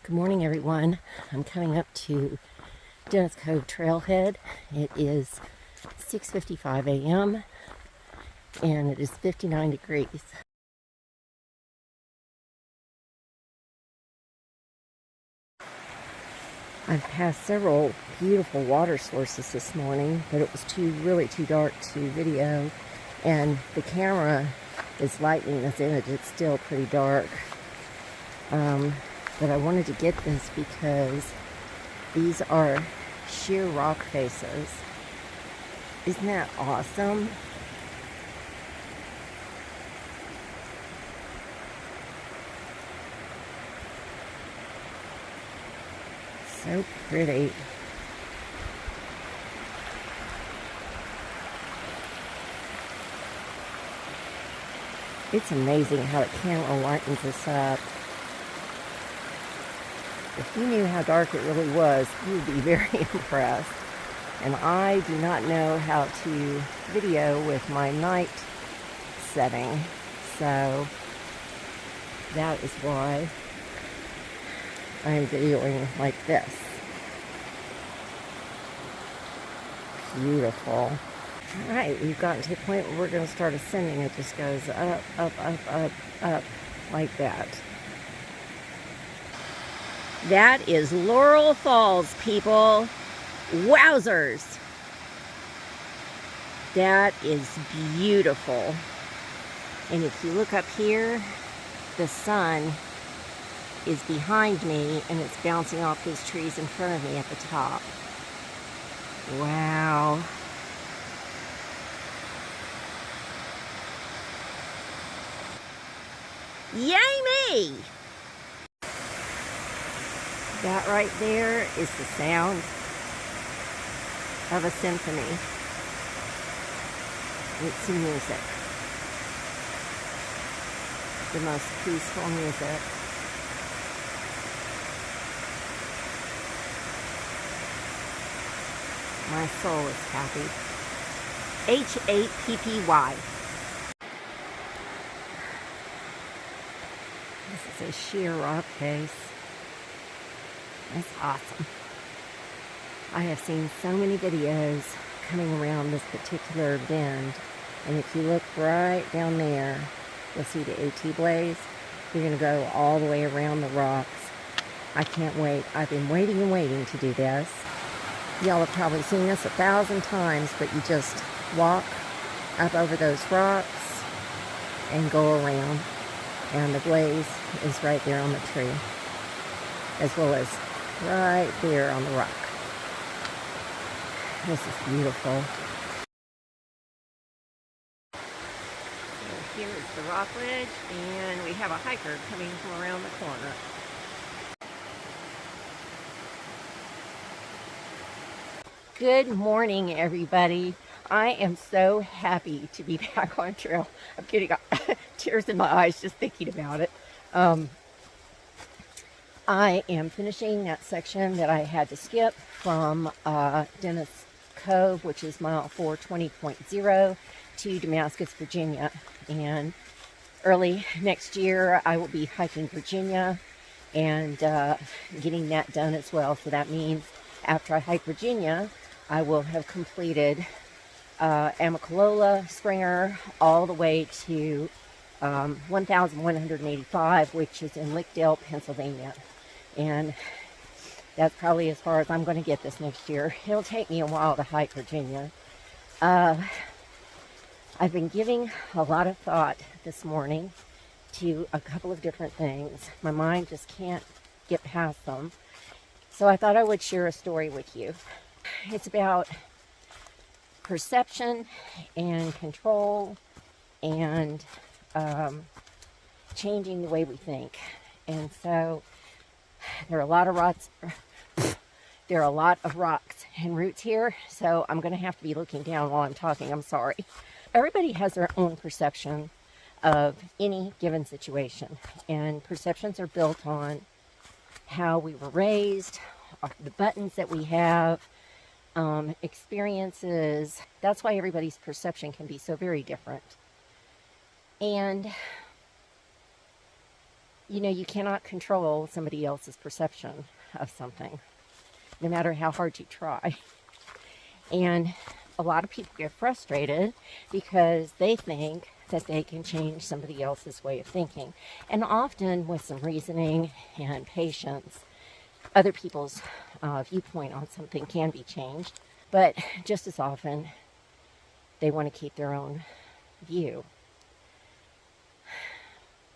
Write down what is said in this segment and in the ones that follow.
Good morning, everyone. I'm coming up to Dennis Cove trailhead. It is 6:55 a.m. and it is 59 degrees. I've passed several beautiful water sources this morning, but it was really too dark to video, and the camera is lightening this image. It's still pretty dark. But I wanted to get this because these are sheer rock faces. Isn't that awesome? So pretty. It's amazing how the camera lightens this up. If you knew how dark it really was, you would be very impressed. And I do not know how to video with my night setting, so that is why I'm videoing like this. Beautiful. All right, we've gotten to the point where we're going to start ascending. It just goes up, up, up, up, up, like that. That is Laurel Falls, people. Wowzers. That is beautiful. And if you look up here, the sun is behind me and it's bouncing off those trees in front of me at the top. Wow. Yay me! That right there is the sound of a symphony. It's music. The most peaceful music. My soul is happy. Happy. This is a sheer rock face. That's awesome. I have seen so many videos coming around this particular bend, and if you look right down there, you'll see the AT blaze. You're going to go all the way around the rocks. I can't wait. I've been waiting and waiting to do this. Y'all have probably seen this 1,000 times, but you just walk up over those rocks and go around, and the blaze is right there on the tree, as well as right there on the rock. This is beautiful. So here is the rock ledge, and we have a hiker coming from around the corner. Good morning, everybody. I am so happy to be back on trail. I'm getting tears in my eyes just thinking about it. I am finishing that section that I had to skip from Dennis Cove, which is mile 420.0 to Damascus, Virginia. And early next year, I will be hiking Virginia and getting that done as well. So that means after I hike Virginia, I will have completed Amicalola, Springer, all the way to 1,185, which is in Lickdale, Pennsylvania. And that's probably as far as I'm going to get this next year. It'll take me a while to hike Virginia. I've been giving a lot of thought this morning to a couple of different things. My mind just can't get past them. So I thought I would share a story with you. It's about perception and control and changing the way we think. And so there are a lot of rocks. There are a lot of rocks and roots here, so I'm going to have to be looking down while I'm talking. I'm sorry. Everybody has their own perception of any given situation, and perceptions are built on how we were raised, the buttons that we have, experiences. That's why everybody's perception can be so very different. And You know, you cannot control somebody else's perception of something, no matter how hard you try. And a lot of people get frustrated because they think that they can change somebody else's way of thinking. And often with some reasoning and patience, other people's viewpoint on something can be changed. But just as often, they want to keep their own view.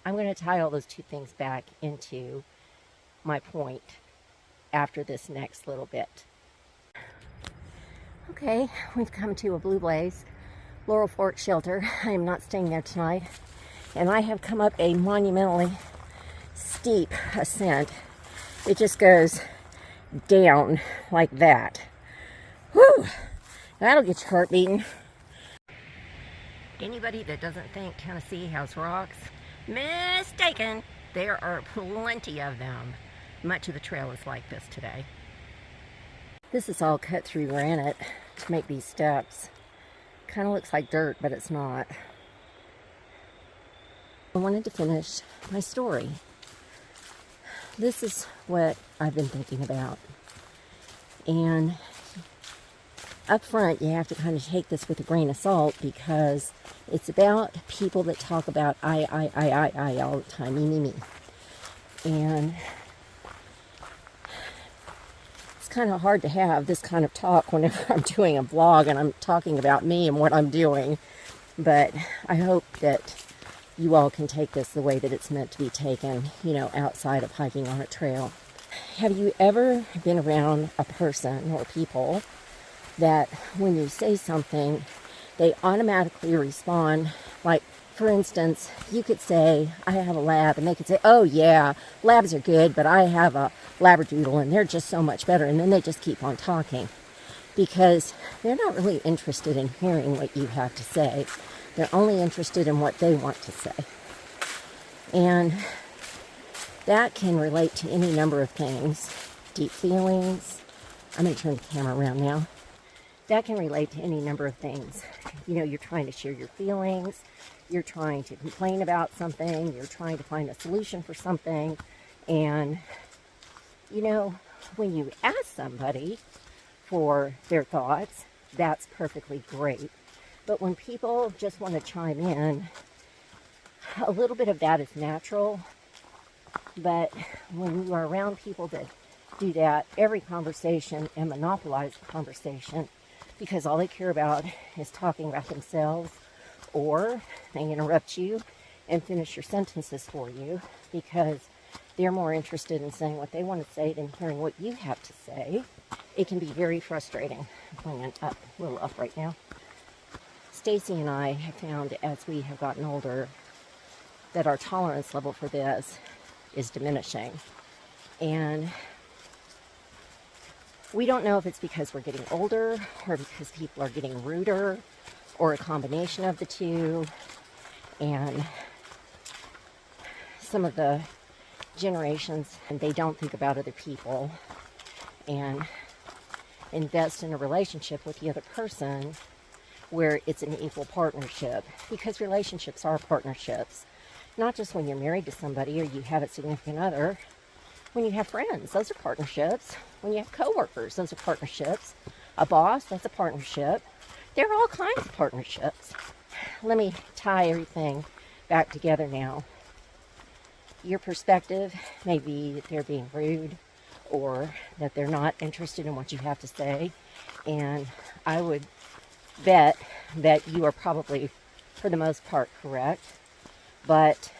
I'm going to tie all those two things back into my point after this next little bit. Okay, we've come to a Blue Blaze Laurel Fork shelter. I am not staying there tonight. And I have come up a monumentally steep ascent. It just goes down like that. Whew! That'll get your heart beating. Anybody that doesn't think Tennessee has rocks, mistaken. There are plenty of them. Much of the trail is like this today. This is all cut through granite to make these steps. Kind of looks like dirt, but it's not. I wanted to finish my story. This is what I've been thinking about. And up front, you have to kind of take this with a grain of salt because it's about people that talk about I all the time, me. And it's kind of hard to have this kind of talk whenever I'm doing a vlog and I'm talking about me and what I'm doing. But I hope that you all can take this the way that it's meant to be taken, you know, outside of hiking on a trail. Have you ever been around a person or people that when you say something, they automatically respond? Like, for instance, you could say, I have a lab, and they could say, oh yeah, labs are good, but I have a labradoodle, and they're just so much better, and then they just keep on talking because they're not really interested in hearing what you have to say. They're only interested in what they want to say. And that can relate to any number of things. Deep feelings. I'm going to turn the camera around now. That can relate to any number of things. You know, you're trying to share your feelings. You're trying to complain about something. You're trying to find a solution for something. And, you know, when you ask somebody for their thoughts, that's perfectly great. But when people just want to chime in, a little bit of that is natural. But when you are around people that do that every conversation and monopolize the conversation because all they care about is talking about themselves, or they interrupt you and finish your sentences for you because they're more interested in saying what they want to say than hearing what you have to say, it can be very frustrating. I'm going a little up right now. Stacy and I have found as we have gotten older that our tolerance level for this is diminishing. And we don't know if it's because we're getting older or because people are getting ruder or a combination of the two. And some of the generations, and they don't think about other people and invest in a relationship with the other person where it's an equal partnership, because relationships are partnerships, not just when you're married to somebody or you have a significant other. When you have friends, those are partnerships. When you have coworkers, those are partnerships. A boss, that's a partnership. There are all kinds of partnerships. Let me tie everything back together now. Your perspective may be that they're being rude or that they're not interested in what you have to say. And I would bet that you are probably, for the most part, correct. But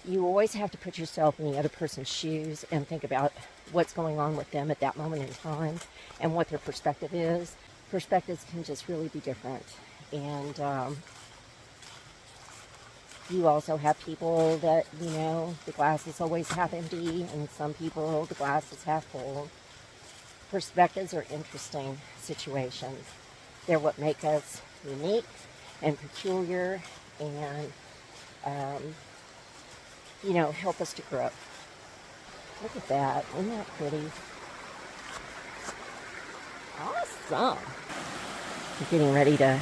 you always have to put yourself in the other person's shoes and think about what's going on with them at that moment in time and what their perspective is. Perspectives can just really be different. And you also have people that, you know, the glass is always half empty, and some people, the glass is half full. Perspectives are interesting situations. They're what make us unique and peculiar and, you know, help us to grow. Look at that. Isn't that pretty? Awesome. We're getting ready to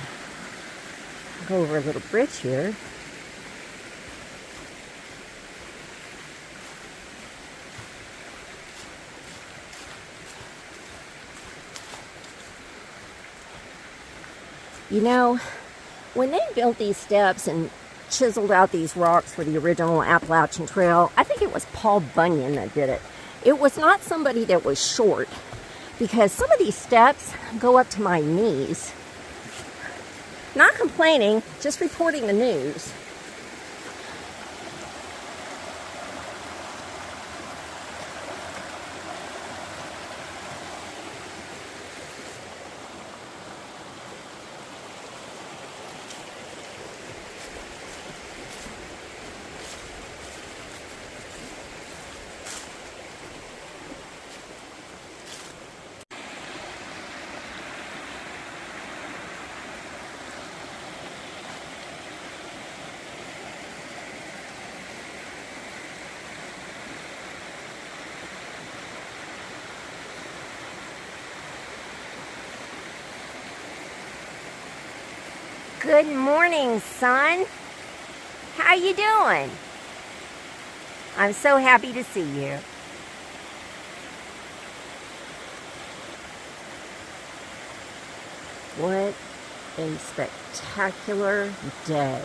go over a little bridge here. You know, when they built these steps and chiseled out these rocks for the original Appalachian Trail, I think it was Paul Bunyan that did it. It was not somebody that was short, because some of these steps go up to my knees. Not complaining, just reporting the news. Good morning, son. How you doing? I'm so happy to see you. What a spectacular day.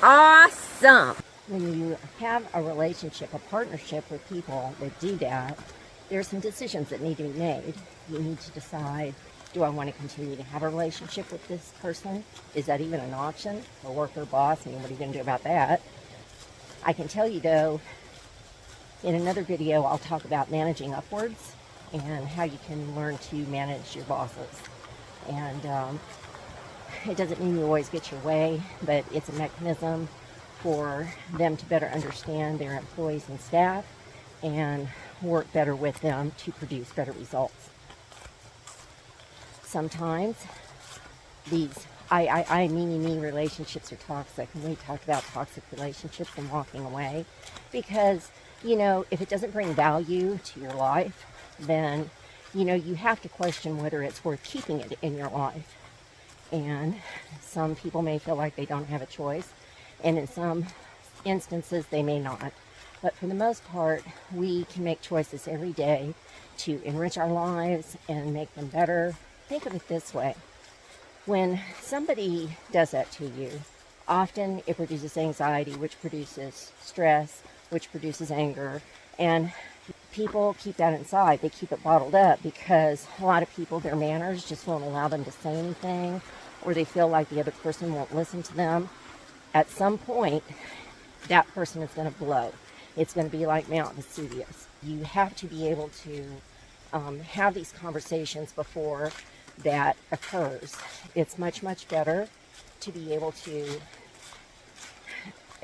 Awesome! When you have a relationship, a partnership with people that do that, there are some decisions that need to be made. You need to decide, do I want to continue to have a relationship with this person? Is that even an option? A worker, boss, I mean, what are you going to do about that? I can tell you, though, in another video, I'll talk about managing upwards and how you can learn to manage your bosses. And it doesn't mean you always get your way, but it's a mechanism for them to better understand their employees and staff and work better with them to produce better results. Sometimes these me relationships are toxic, and we talk about toxic relationships and walking away, because, you know, if it doesn't bring value to your life, then, you know, you have to question whether it's worth keeping it in your life. And some people may feel like they don't have a choice, and in some instances they may not. But for the most part, we can make choices every day to enrich our lives and make them better. Think of it this way. When somebody does that to you, often it produces anxiety, which produces stress, which produces anger, and people keep that inside. They keep it bottled up because a lot of people, their manners just won't allow them to say anything, or they feel like the other person won't listen to them. At some point, that person is going to blow. It's going to be like Mount Vesuvius. You have to be able to have these conversations before that occurs. It's much, much better to be able to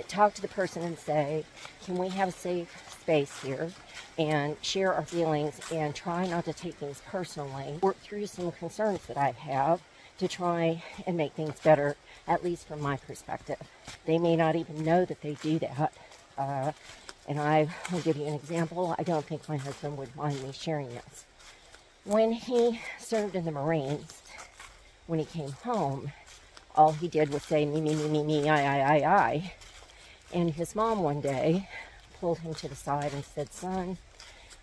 talk to the person and say, can we have a safe space here, and share our feelings and try not to take things personally. Work through some concerns that I have to try and make things better, at least from my perspective. They may not even know that they do that. And I will give you an example. I don't think my husband would mind me sharing this. When he served in the Marines, when he came home, all he did was say, me, I. And his mom one day pulled him to the side and said, son,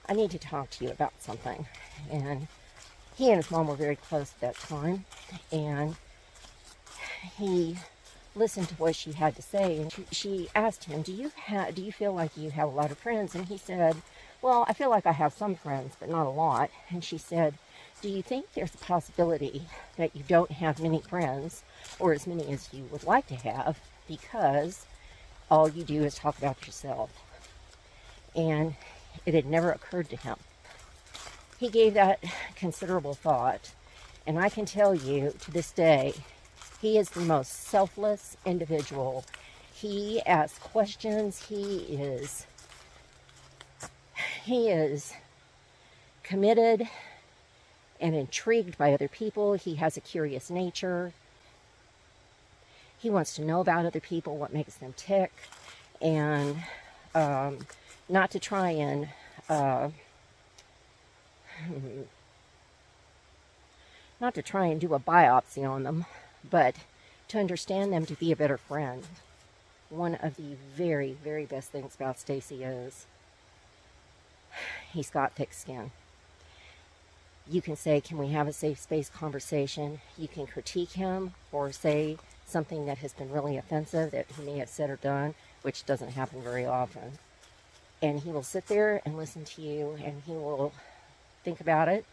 I need to talk to you about something. And he and his mom were very close at that time. And he listened to what she had to say. And she asked him, do you feel like you have a lot of friends? And he said, well, I feel like I have some friends, but not a lot. And she said, do you think there's a possibility that you don't have many friends, or as many as you would like to have, because all you do is talk about yourself? And it had never occurred to him. He gave that considerable thought, and I can tell you, to this day, he is the most selfless individual. He asks questions. He is committed and intrigued by other people. He has a curious nature. He wants to know about other people, what makes them tick, and not to try and do a biopsy on them, but to understand them, to be a better friend. One of the very, very best things about Stacy is he's got thick skin. You can say, can we have a safe space conversation? You can critique him or say something that has been really offensive that he may have said or done, which doesn't happen very often. And he will sit there and listen to you, and he will think about it.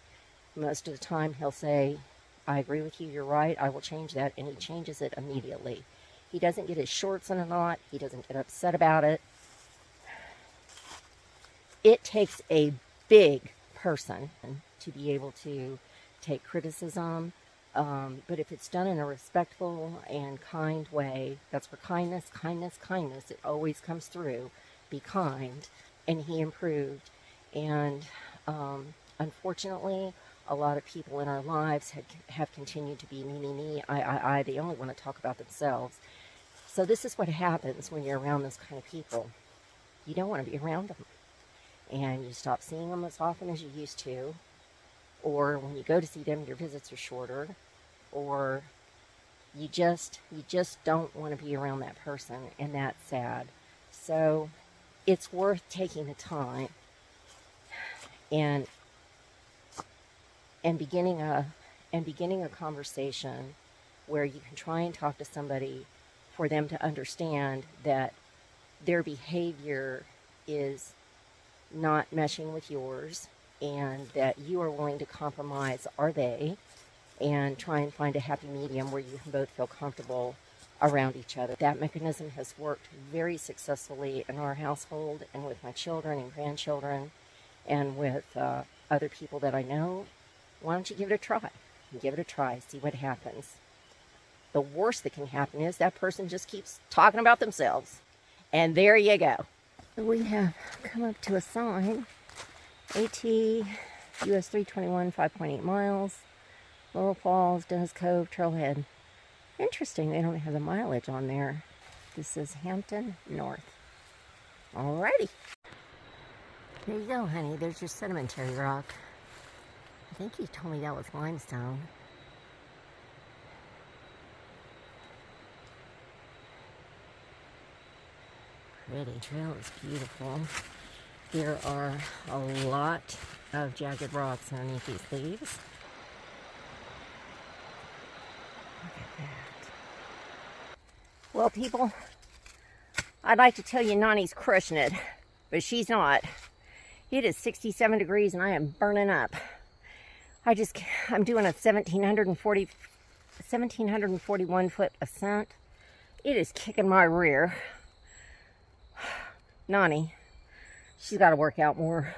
Most of the time he'll say, I agree with you, you're right, I will change that, and he changes it immediately. He doesn't get his shorts in a knot, he doesn't get upset about it. It takes a big person to be able to take criticism, but if it's done in a respectful and kind way, that's where kindness, it always comes through. Be kind. And he improved. And unfortunately, a lot of people in our lives have continued to be me, I. They only want to talk about themselves. So this is what happens when you're around those kind of people. You don't want to be around them. And you stop seeing them as often as you used to. Or when you go to see them, your visits are shorter. Or you just don't want to be around that person, and that's sad. So it's worth taking the time and beginning a conversation where you can try and talk to somebody for them to understand that their behavior is not meshing with yours, and that you are willing to compromise, are they, and try and find a happy medium where you can both feel comfortable around each other. That mechanism has worked very successfully in our household and with my children and grandchildren and with other people that I know. Why don't you give it a try? Give it a try, see what happens. The worst that can happen is that person just keeps talking about themselves. And there you go. We have come up to a sign, AT US 321, 5.8 miles, Laurel Falls, Dennis Cove, Trailhead. Interesting, they don't have the mileage on there. This is Hampton North. Alrighty. There you go, honey. There's your sedimentary rock. I think you told me that was limestone. Pretty. Trail is beautiful. There are a lot of jagged rocks underneath these leaves. Look at that. Well, people, I'd like to tell you Nonnie's crushing it, but she's not. It is 67 degrees and I am burning up. I'm doing a 1,741 foot ascent. It is kicking my rear. Nonnie, she's got to work out more.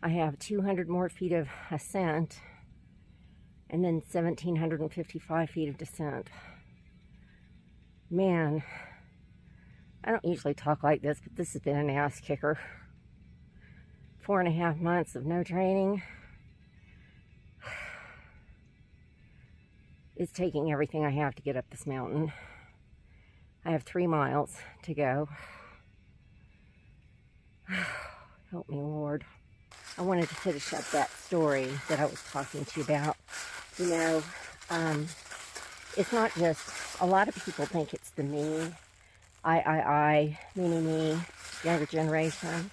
I have 200 more feet of ascent and then 1,755 feet of descent. Man, I don't usually talk like this, but this has been an ass kicker. 4.5 months of no training. It's taking everything I have to get up this mountain. I have 3 miles to go. Help me, Lord. I wanted to finish up that story that I was talking to you about. You know, it's not just, a lot of people think it's the me, me, younger generation,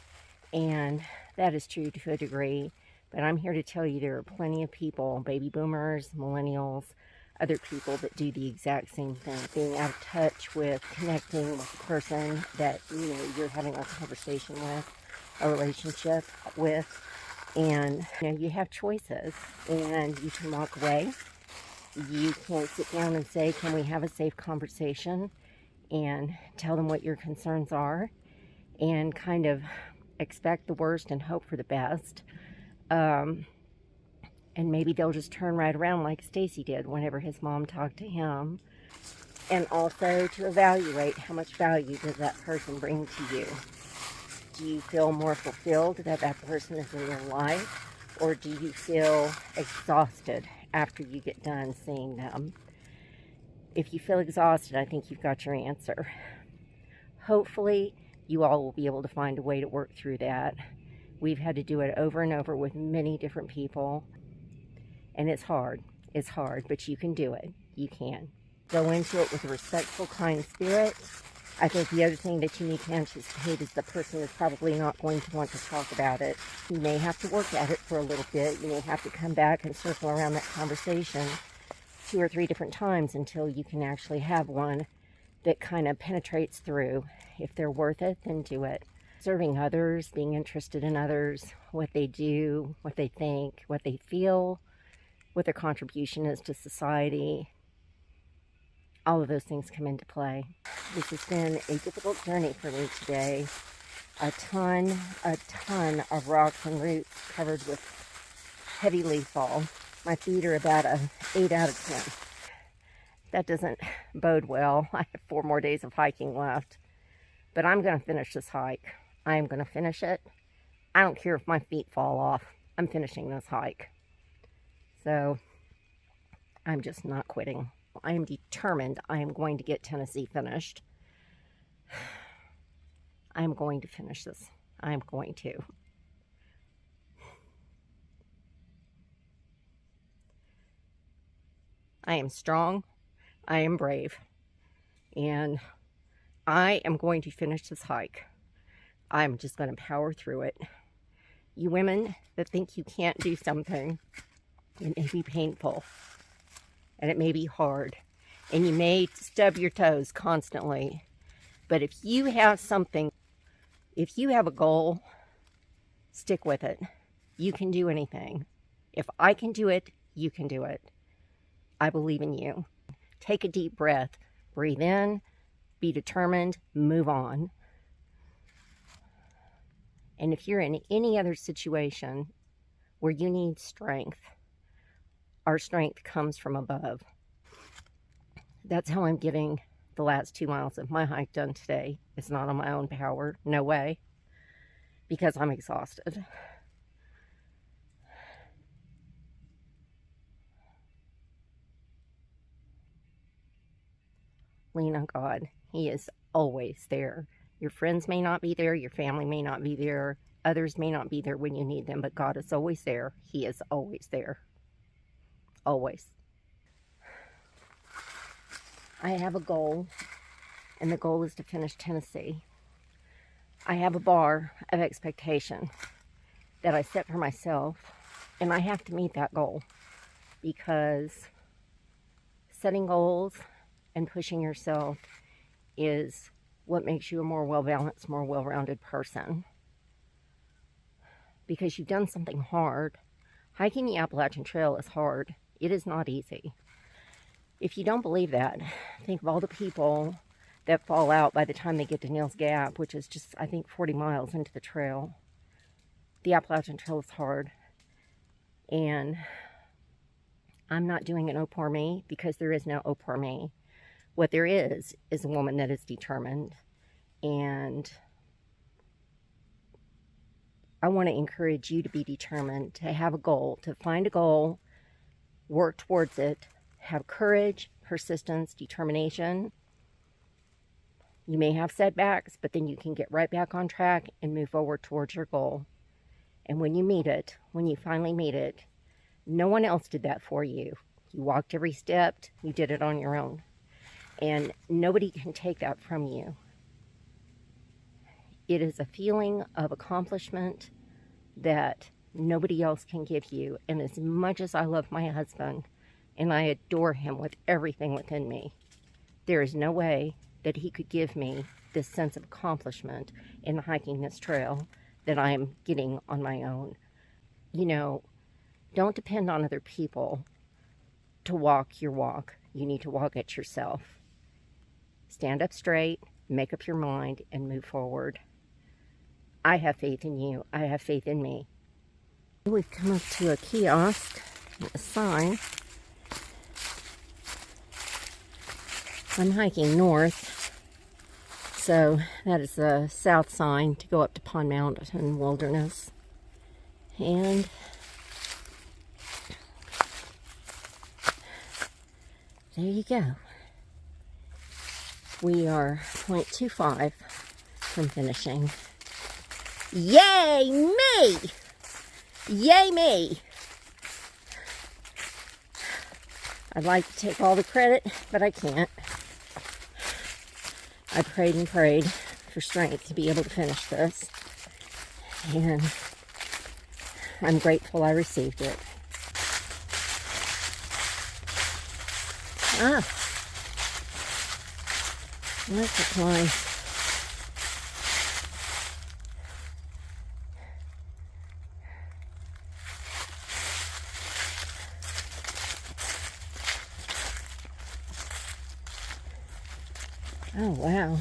and that is true to a degree, but I'm here to tell you there are plenty of people, baby boomers, millennials, other people that do the exact same thing, being out of touch with connecting with the person that, you know, you're having a conversation with, a relationship with. And, you know, you have choices, and you can walk away. You can sit down and say, can we have a safe conversation, and tell them what your concerns are, and kind of expect the worst and hope for the best. And maybe they'll just turn right around like Stacy did whenever his mom talked to him. And also to evaluate how much value does that person bring to you. Do you feel more fulfilled that that person is in your life? Or do you feel exhausted after you get done seeing them? If you feel exhausted, I think you've got your answer. Hopefully, you all will be able to find a way to work through that. We've had to do it over and over with many different people, and it's hard. It's hard, but you can do it. You can. Go into it with a respectful, kind spirit. I think the other thing that you need to anticipate is the person is probably not going to want to talk about it. You may have to work at it for a little bit. You may have to come back and circle around that conversation 2 or 3 different times until you can actually have one that kind of penetrates through. If they're worth it, then do it. Serving others, being interested in others, what they do, what they think, what they feel, what their contribution is to society. All of those things come into play. This has been a difficult journey for me today. A ton of rocks and roots covered with heavy leaf fall. My feet are about a 8 out of 10. That doesn't bode well. I have 4 more days of hiking left. But I'm going to finish this hike. I am going to finish it. I don't care if my feet fall off. I'm finishing this hike. So, I'm just not quitting. I am determined I am going to get Tennessee finished. I am going to finish this. I am going to. I am strong. I am brave. And I am going to finish this hike. I'm just going to power through it. You women that think you can't do something, it may be painful. And it may be hard. And you may stub your toes constantly. But if you have something, if you have a goal, stick with it. You can do anything. If I can do it, you can do it. I believe in you. Take a deep breath. Breathe in. Be determined. Move on. And if you're in any other situation where you need strength, our strength comes from above. That's how I'm getting the last 2 miles of my hike done today. It's not on my own power. No way. Because I'm exhausted. Lean on God. He is always there. Your friends may not be there. Your family may not be there. Others may not be there when you need them. But God is always there. He is always there. Always. I have a goal. And the goal is to finish Tennessee. I have a bar of expectation that I set for myself. And I have to meet that goal. Because setting goals and pushing yourself is what makes you a more well-balanced, more well-rounded person. Because you've done something hard. Hiking the Appalachian Trail is hard. It is not easy. If you don't believe that, think of all the people that fall out by the time they get to Nails Gap, which is just, I think, 40 miles into the trail. The Appalachian Trail is hard. And I'm not doing an oh poor me, because there is no oh poor me. What there is a woman that is determined. And I want to encourage you to be determined, to have a goal, to find a goal, work towards it, have courage, persistence, determination. You may have setbacks, but then you can get right back on track and move forward towards your goal. And when you meet it, when you finally meet it, no one else did that for you. You walked every step, you did it on your own. And nobody can take that from you. It is a feeling of accomplishment that nobody else can give you. And as much as I love my husband, and I adore him with everything within me, there is no way that he could give me this sense of accomplishment in hiking this trail that I am getting on my own. You know, don't depend on other people to walk your walk. You need to walk it yourself. Stand up straight, make up your mind, and move forward. I have faith in you. I have faith in me. We've come up to a kiosk, a sign. I'm hiking north, so that is the south sign to go up to Pond Mountain Wilderness. And there you go. We are 0.25 from finishing. Yay me! Yay me! I'd like to take all the credit, but I can't. I prayed and prayed for strength to be able to finish this. And I'm grateful I received it. Ah. That's a climb. Oh, wow.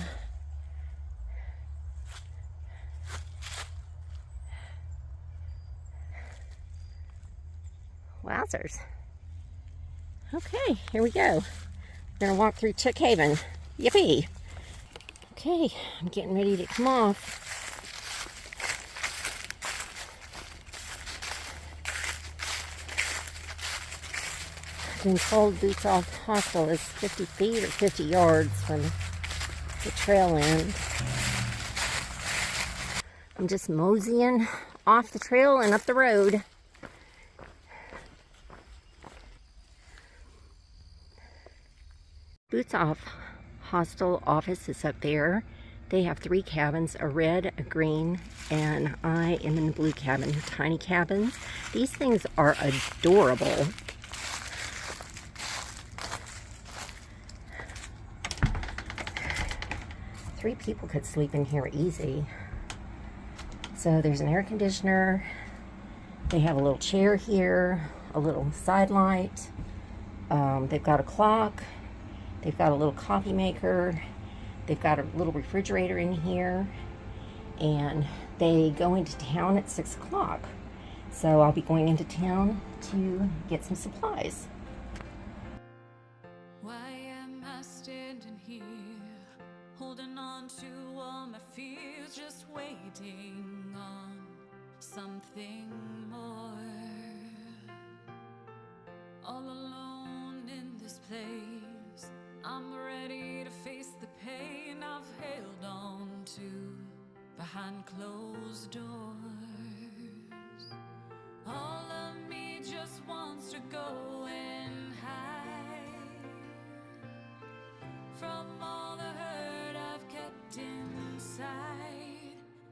Wowzers. Okay, here we go. We're gonna walk through Chick Haven. Yippee! Okay, I'm getting ready to come off. I've been told Boots Off Hostel is 50 feet or 50 yards from the trail end. I'm just moseying off the trail and up the road. Boots Off Hostel office is up there. They have 3 cabins, a red, a green, and I am in the blue cabin, tiny cabins. These things are adorable. Three people could sleep in here easy. So there's an air conditioner. They have a little chair here, a little side light. They've got a clock. They've got a little coffee maker. They've got a little refrigerator in here. And they go into town at 6 o'clock. So I'll be going into town to get some supplies. Why am I standing here, holding on to all my fears, just waiting on something more? All alone in this place, I'm ready to face the pain I've held on to behind closed doors. All of me just wants to go and hide from all the hurt I've kept inside.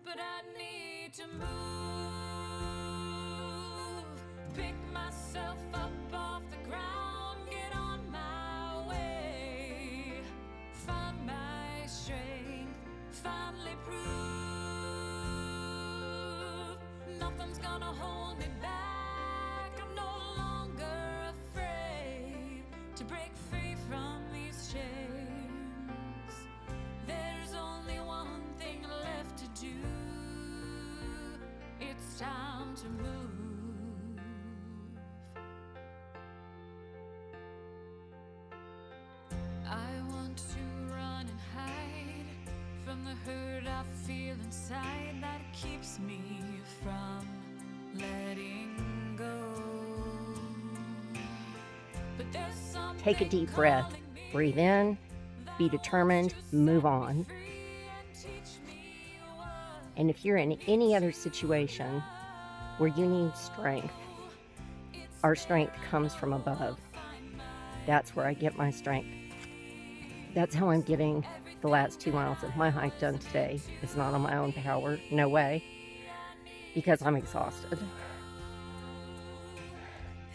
But I need to move, pick myself up off the ground, get on my way, find my strength, finally prove nothing's gonna hold me back. I'm no longer afraid to break free from these chains. There's only one thing left to do. It's time to move. I want to run and hide from the hurt I feel inside that keeps me from letting go. But there's something Take a deep breath. calling me Breathe in. Be determined. Move on. free and teach me what And if you're in any other situation where you need strength, our strength comes from above. That's where I get my strength. That's how I'm getting the last 2 miles of my hike done today. It's not on my own power, no way, because I'm exhausted.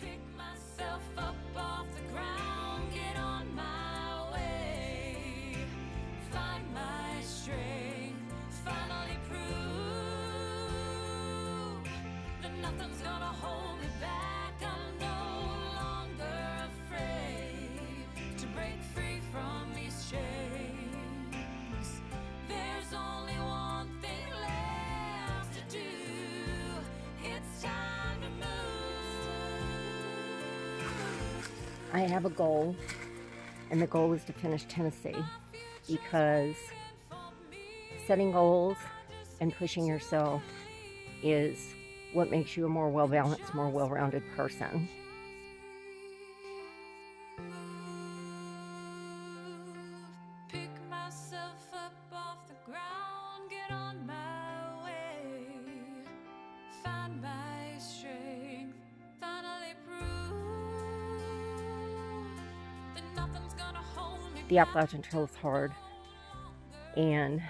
pick myself up off the ground, get on my way, find my strength, finally prove that nothing's gonna hold me back. I'm no longer afraid to break free from these chains. There's only one thing left to do. It's time to move. I have a goal, and the goal is to finish Tennessee, because setting goals and pushing yourself is what makes you a more well-balanced, more well-rounded person. Pick nothing's gonna hold me The Appalachian Trail is hard, and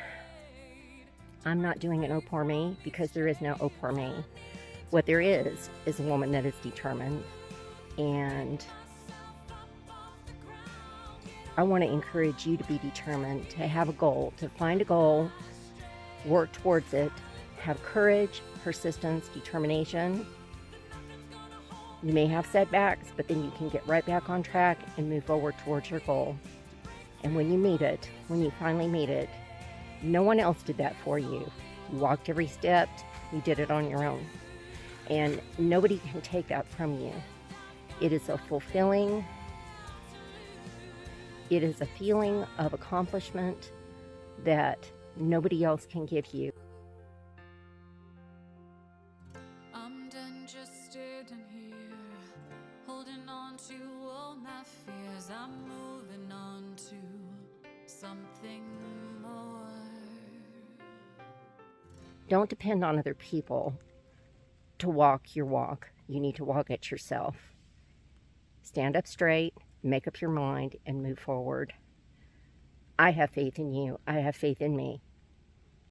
I'm not doing an oh poor me, because there is no oh poor me. What there is a woman that is determined, and I want to encourage you to be determined, to have a goal, to find a goal, work towards it, have courage, persistence, determination. You may have setbacks, but then you can get right back on track and move forward towards your goal. And when you meet it, when you finally meet it, no one else did that for you. You walked every step, you did it on your own. And nobody can take that from you. It is a fulfilling, it is a feeling of accomplishment that nobody else can give you. I'm done just sitting here, holding on to all my fears. I'm moving on to something more. Don't depend on other people to walk your walk. You need to walk it yourself. Stand up straight, make up your mind, and move forward. I have faith in you. I have faith in me.